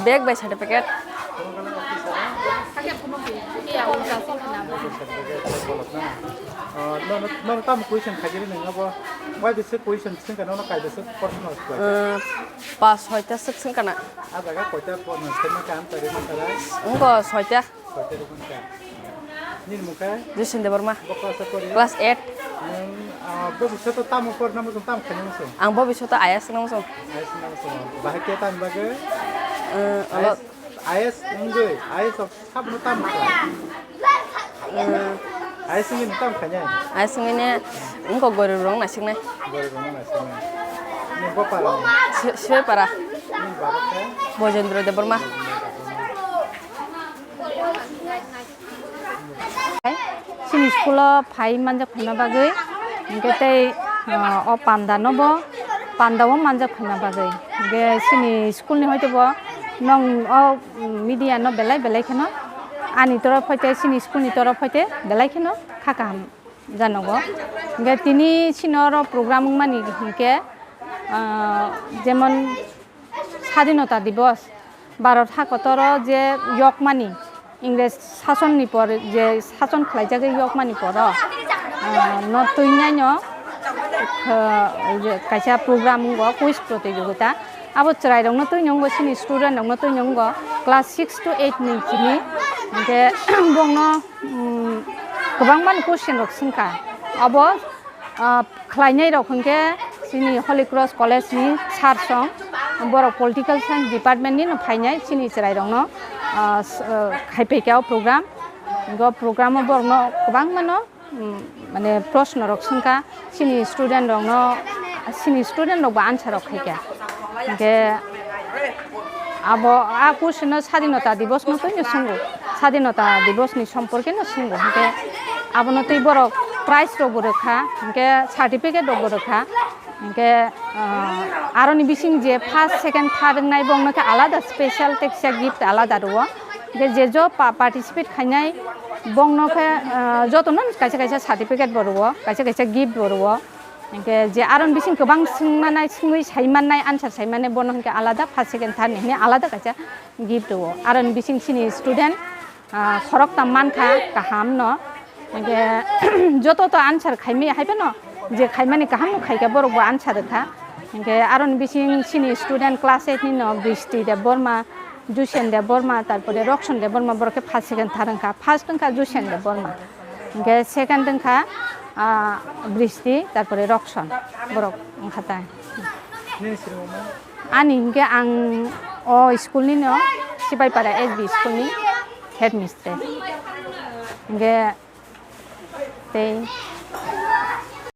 Bag by certificate. No, tam question khajiri nang abo. Why this question sing kana no kai this personal. Pass hoita section kana. Aga koita personal sing kan tari mantara. Ungo hoita. Koita rukun ka. Nin muka. Justin de Burma. Class Class 8. Bobisata tam upor namu tam khanyang so. Ang bobisata ayas nang so. Ayas nang so. Bahake tam bage. Alot. Ayas nunggu. Ayas of sab no tam so. Ayas ngin tam khanyang. Ayas ngine ungo goru rong na singne. Goru rong na singne. Ni bopara. Swe para. Ni babaka. Bojendra de Burma. Sini sekolah pai manjak khana bagai ngete o panda nobo panda o manjak khana bagai ge sini school ni hoite bo nong o media no belai khano ani toraf hoite sini school ni toraf hoite belai khano khaka janogo ge tini sinoro program mani ke jemon স্বাধীনতা দিবস ভারত হাকতর যে ইয়ক মানি ইংরেজ শাসননি পর যে শাসন খাইজাগে ইয়ক মানি পর ন তুইনাইন কাইসা programme গো quiz প্রতিযোগিতা আবো চরাইরং ন তুইনং গো সিনি স্টুডেন্ট ন তুইনং গো ক্লাস 6 to 8 ni chini যে বংনো গোবাং মান কোশ্চেন রক সিনকা আবো খাইনাই রখনকে সিনি Holy Cross college ni sir song Borok political science department ni no phainai sini chrai rong no khaipeikao program go program bor no kubang mano mane proshno rok sungka sini student rong no sini student rok ba answer rok khaika ge abo a question no স্বাধীনতা দিবস no to sungu স্বাধীনতা দিবস ni সম্পর্কে no sungu ge abo no tei borok prize rok borokha ge certificate rok borokha ge aroni bising je first second third nai bong na alada special texture gift alada ro ge je jo participate khainai bong no kha joto non kaisa kaisa certificate borwo kaisa gift borwo ge je aron bising kobang singmanai singui saimanai answer saimanai bon ke alada first second third ni alada kaisa gift ro aron bising sini student khorok ta mankha kaham no ge joto to answer khaimi haibe no যে খাইমানি কাহাম খাইকা বড় বড় answer খা ইনকে আরন বিসিং সিনি student class 8 নি ন বৃষ্টি দে বর্মা জুসেন দে বর্মা তারপরে রক্ষণ দে Varma বড়কে first second third খা ফার্স্ট খা জুসেন দে বর্মা ইনকে সেকেন্ড খা বৃষ্টি তারপরে রক্ষণ বড় খাতা আনি ইনকে আং ও স্কুল নি ন সিপাইপাড়া এসবি স্কুল নি হেড মিস্ট্রেস ইনকে তে